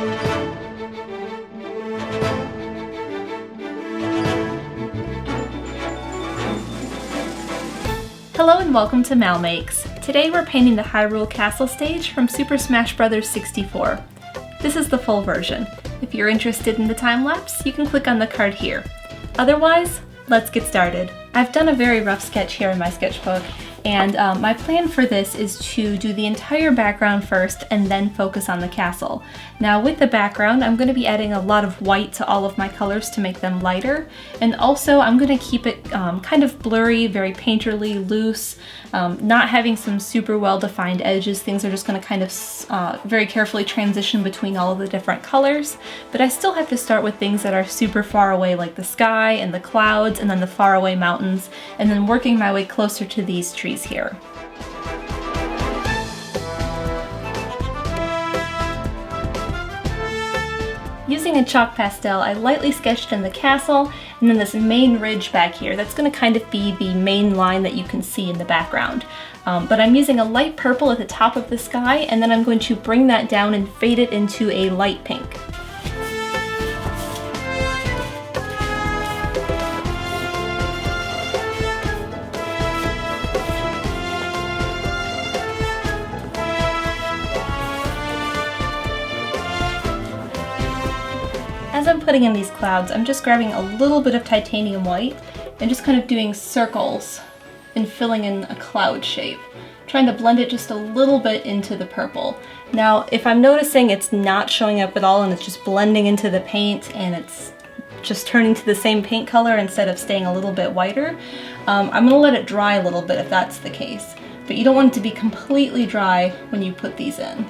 Hello and welcome to MalMakes. Today we're painting the Hyrule Castle Stage from Super Smash Bros. 64. This is the full version. If you're interested in the time-lapse, you can click on the card here. Otherwise, let's get started. I've done a very rough sketch here in my sketchbook, and my plan for this is to do the entire background first and then focus on the castle. Now with the background, I'm going to be adding a lot of white to all of my colors to make them lighter, and also I'm going to keep it kind of blurry, very painterly, loose, not having some super well-defined edges. Things are just going to kind of very carefully transition between all of the different colors, but I still have to start with things that are super far away, like the sky and the clouds and then the faraway mountains, and then working my way closer to these trees here. Using a chalk pastel, I lightly sketched in the castle and then this main ridge back here. That's going to kind of be the main line that you can see in the background. But I'm using a light purple at the top of the sky, and then I'm going to bring that down and fade it into a light pink. As I'm putting in these clouds, I'm just grabbing a little bit of titanium white and just kind of doing circles and filling in a cloud shape, trying to blend it just a little bit into the purple. Now, if I'm noticing it's not showing up at all and it's just blending into the paint and it's just turning to the same paint color instead of staying a little bit whiter, I'm going to let it dry a little bit if that's the case. But you don't want it to be completely dry when you put these in.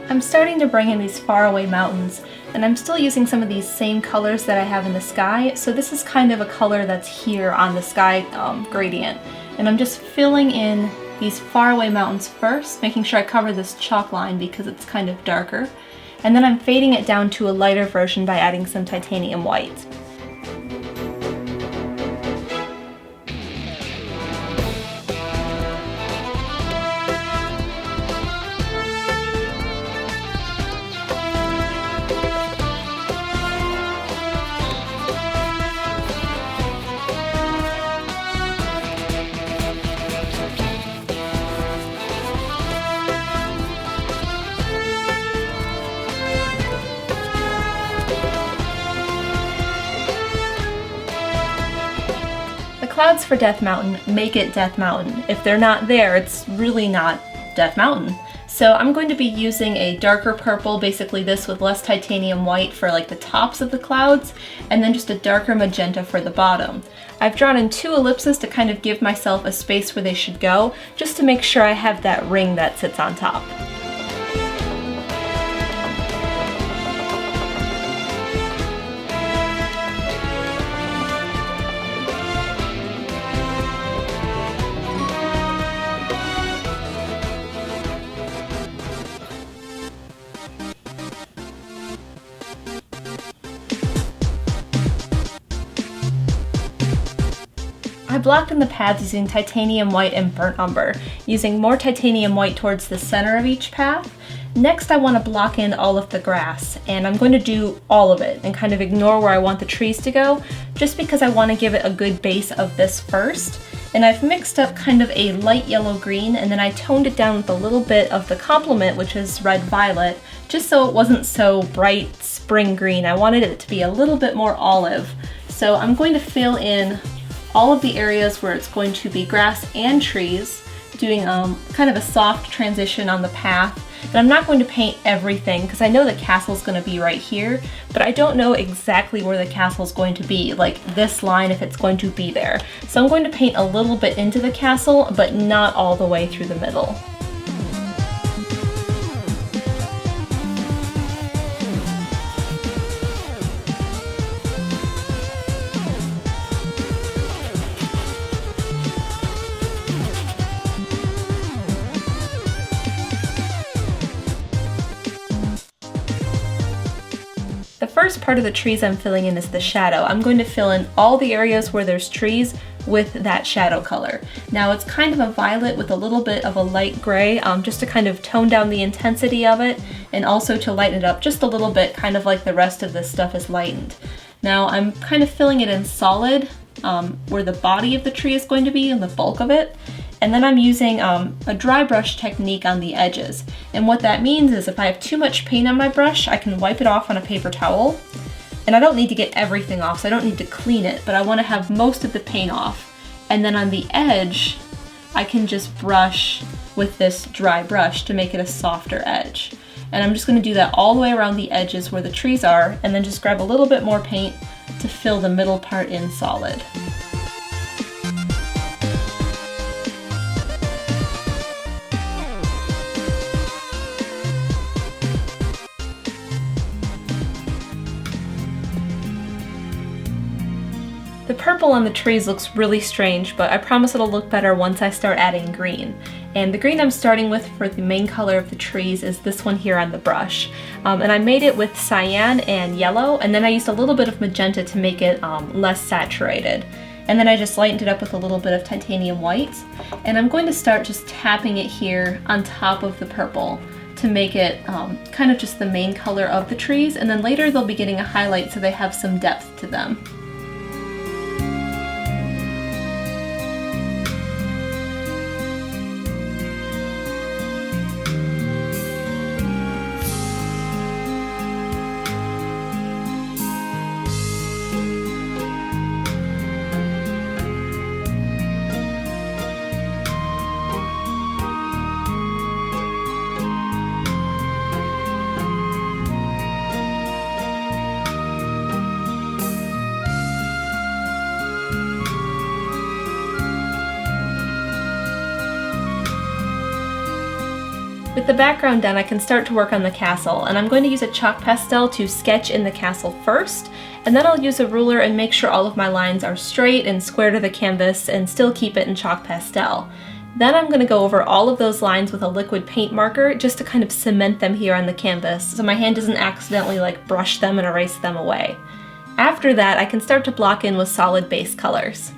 I'm starting to bring in these faraway mountains, and I'm still using some of these same colors that I have in the sky, so this is kind of a color that's here on the sky gradient. And I'm just filling in these faraway mountains first, making sure I cover this chalk line because it's kind of darker, and then I'm fading it down to a lighter version by adding some titanium white. Clouds for Death Mountain make it Death Mountain. If they're not there, it's really not Death Mountain. So I'm going to be using a darker purple, basically this with less titanium white for like the tops of the clouds, and then just a darker magenta for the bottom. I've drawn in 2 ellipses to kind of give myself a space where they should go, just to make sure I have that ring that sits on top. I blocked in the paths using titanium white and burnt umber, using more titanium white towards the center of each path. Next I want to block in all of the grass, and I'm going to do all of it and kind of ignore where I want the trees to go, just because I want to give it a good base of this first. And I've mixed up kind of a light yellow green, and then I toned it down with a little bit of the complement, which is red violet, just so it wasn't so bright spring green. I wanted it to be a little bit more olive. So I'm going to fill in all of the areas where it's going to be grass and trees, doing kind of a soft transition on the path. And I'm not going to paint everything because I know the castle's going to be right here, but I don't know exactly where the castle's going to be, like this line, if it's going to be there. So I'm going to paint a little bit into the castle, but not all the way through the middle. first part of the trees I'm filling in is the shadow. I'm going to fill in all the areas where there's trees with that shadow color. Now it's kind of a violet with a little bit of a light gray, just to kind of tone down the intensity of it and also to lighten it up just a little bit, kind of like the rest of this stuff is lightened. Now I'm kind of filling it in solid where the body of the tree is going to be and the bulk of it. And then I'm using a dry brush technique on the edges. And what that means is if I have too much paint on my brush, I can wipe it off on a paper towel. And I don't need to get everything off, so I don't need to clean it, but I want to have most of the paint off. And then on the edge, I can just brush with this dry brush to make it a softer edge. And I'm just going to do that all the way around the edges where the trees are, and then just grab a little bit more paint to fill the middle part in solid. The purple on the trees looks really strange, but I promise it'll look better once I start adding green. And the green I'm starting with for the main color of the trees is this one here on the brush. And I made it with cyan and yellow, and then I used a little bit of magenta to make it less saturated. And then I just lightened it up with a little bit of titanium white. And I'm going to start just tapping it here on top of the purple to make it kind of just the main color of the trees, and then later they'll be getting a highlight so they have some depth to them. With the background done, I can start to work on the castle, and I'm going to use a chalk pastel to sketch in the castle first, and then I'll use a ruler and make sure all of my lines are straight and square to the canvas and still keep it in chalk pastel. Then I'm going to go over all of those lines with a liquid paint marker just to kind of cement them here on the canvas so my hand doesn't accidentally brush them and erase them away. After that, I can start to block in with solid base colors.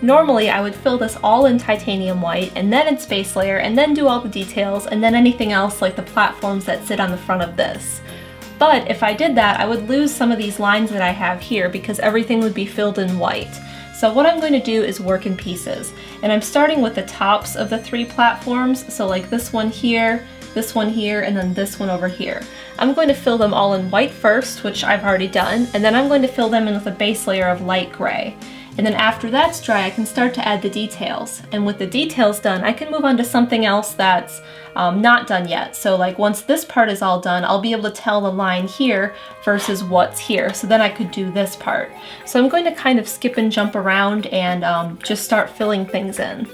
Normally I would fill this all in titanium white and then in space layer and then do all the details and then anything else like the platforms that sit on the front of this. But if I did that, I would lose some of these lines that I have here because everything would be filled in white. So what I'm going to do is work in pieces. And I'm starting with the tops of the 3 platforms, so like this one here, and then this one over here. I'm going to fill them all in white first, which I've already done, and then I'm going to fill them in with a base layer of light gray. And then after that's dry, I can start to add the details. And with the details done, I can move on to something else that's not done yet. So like once this part is all done, I'll be able to tell the line here versus what's here. So then I could do this part. So I'm going to kind of skip and jump around and just start filling things in.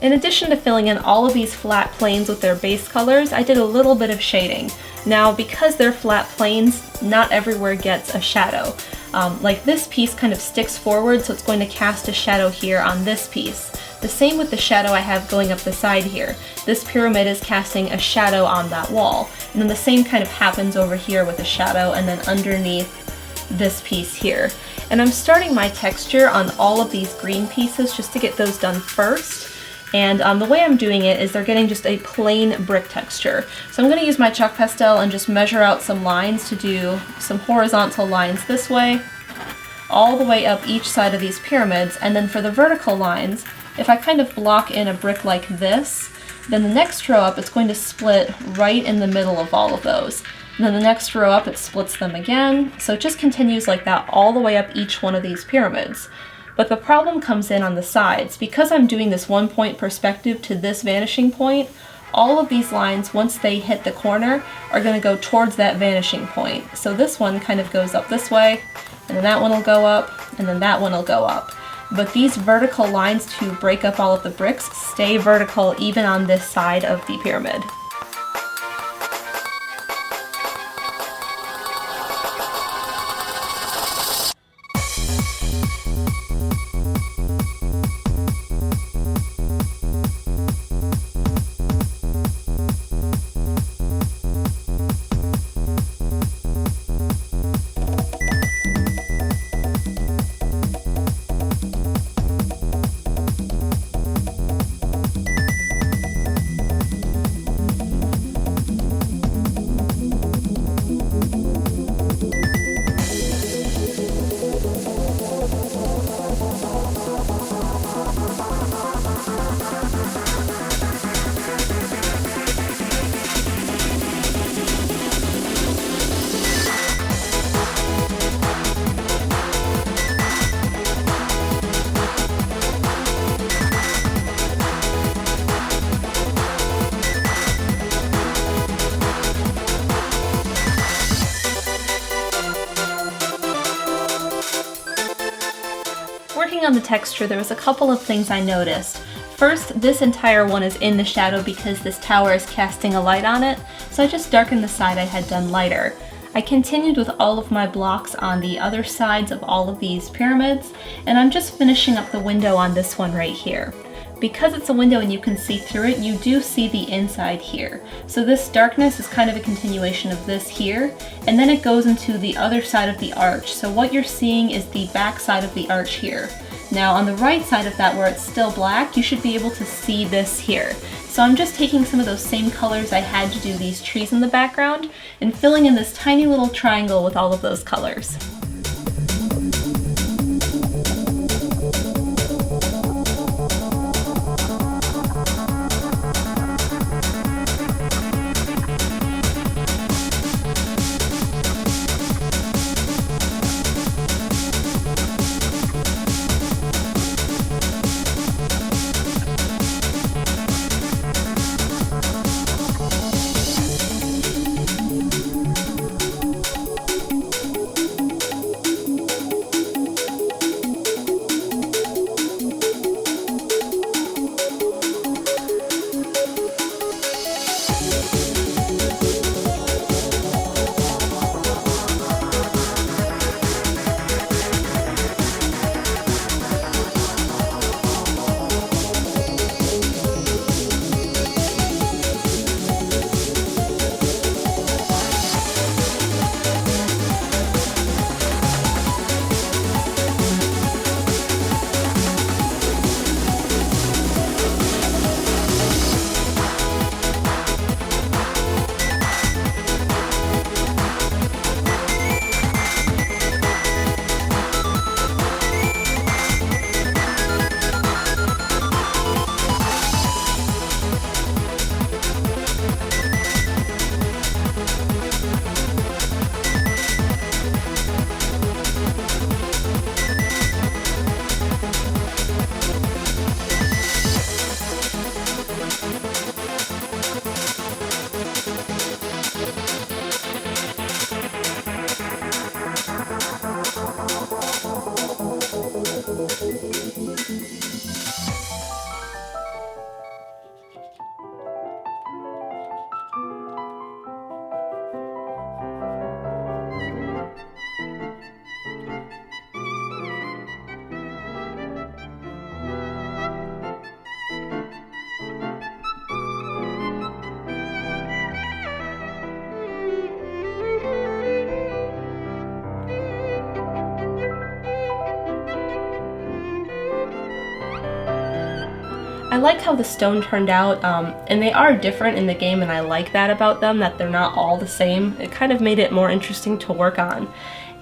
In addition to filling in all of these flat planes with their base colors, I did a little bit of shading. Now, because they're flat planes, not everywhere gets a shadow. Like this piece kind of sticks forward, so it's going to cast a shadow here on this piece. The same with the shadow I have going up the side here. This pyramid is casting a shadow on that wall. And then the same kind of happens over here with a shadow and then underneath this piece here. And I'm starting my texture on all of these green pieces just to get those done first. And the way I'm doing it is they're getting just a plain brick texture. So I'm going to use my chalk pastel and just measure out some lines to do some horizontal lines this way, all the way up each side of these pyramids. And then for the vertical lines, if I kind of block in a brick like this, then the next row up it's going to split right in the middle of all of those. And then the next row up it splits them again. So it just continues like that all the way up each one of these pyramids. But the problem comes in on the sides. Because I'm doing this 1 point perspective to this vanishing point, all of these lines, once they hit the corner, are going to go towards that vanishing point. So this one kind of goes up this way, and then that one will go up, and then that one will go up. But these vertical lines to break up all of the bricks stay vertical even on this side of the pyramid. Working on the texture, there was a couple of things I noticed. First, this entire one is in the shadow because this tower is casting a light on it, so I just darkened the side I had done lighter. I continued with all of my blocks on the other sides of all of these pyramids, and I'm just finishing up the window on this one right here. Because it's a window and you can see through it, you do see the inside here. So this darkness is kind of a continuation of this here, and then it goes into the other side of the arch. So what you're seeing is the back side of the arch here. Now on the right side of that where it's still black, you should be able to see this here. So I'm just taking some of those same colors I had to do these trees in the background and filling in this tiny little triangle with all of those colors. I like how the stone turned out, and they are different in the game, and I like that about them, that they're not all the same. It kind of made it more interesting to work on.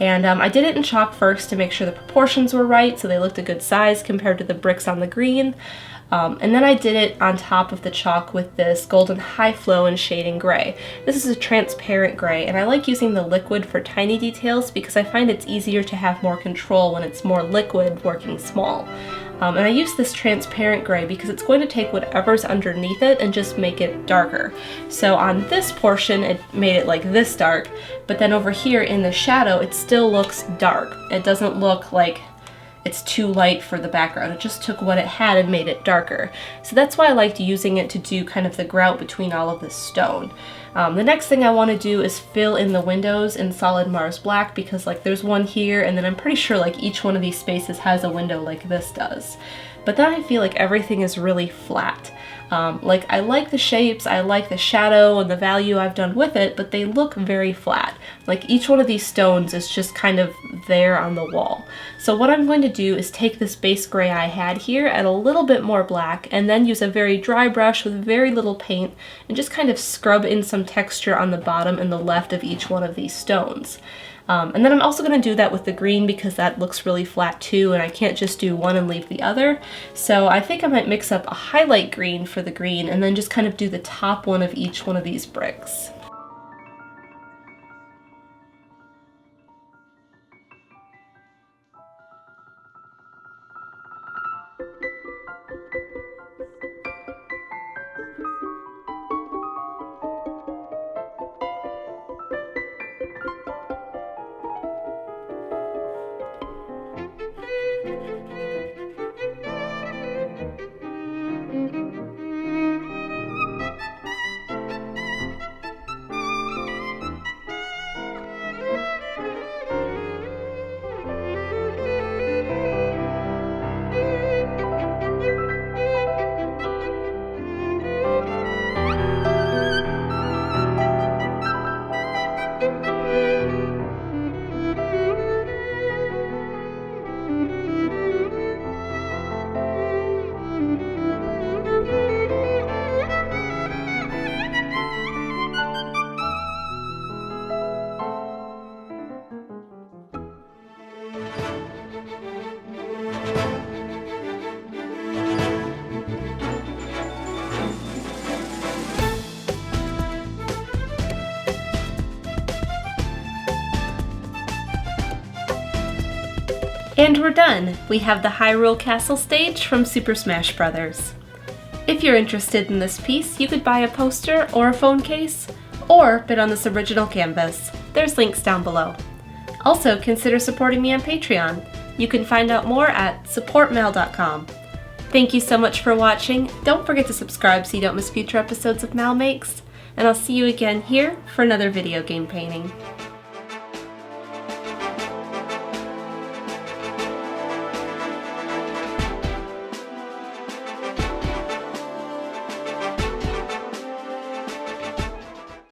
And I did it in chalk first to make sure the proportions were right, so they looked a good size compared to the bricks on the green. And then I did it on top of the chalk with this golden high flow and shading gray. This is a transparent gray, and I like using the liquid for tiny details because I find it's easier to have more control when it's more liquid working small. And I use this transparent gray because it's going to take whatever's underneath it and just make it darker. So on this portion, it made it like this dark, but then over here in the shadow, it still looks dark. It doesn't look like it's too light for the background. It just took what it had and made it darker. So that's why I liked using it to do kind of the grout between all of this stone. The next thing I want to do is fill in the windows in solid Mars Black because like there's one here, and then I'm pretty sure like each one of these spaces has a window like this does. But then I feel like everything is really flat. Like I like the shapes, I like the shadow and the value I've done with it, but they look very flat. Like each one of these stones is just kind of there on the wall. So what I'm going to do is take this base gray I had here, add a little bit more black, and then use a very dry brush with very little paint and just kind of scrub in some texture on the bottom and the left of each one of these stones. And then I'm also going to do that with the green because that looks really flat too, and I can't just do one and leave the other. So I think I might mix up a highlight green for the green and then just kind of do the top one of each one of these bricks. And we're done! We have the Hyrule Castle Stage from Super Smash Bros. If you're interested in this piece, you could buy a poster or a phone case, or bid on this original canvas. There's links down below. Also, consider supporting me on Patreon. You can find out more at supportmal.com. Thank you so much for watching. Don't forget to subscribe so you don't miss future episodes of MalMakes, and I'll see you again here for another video game painting.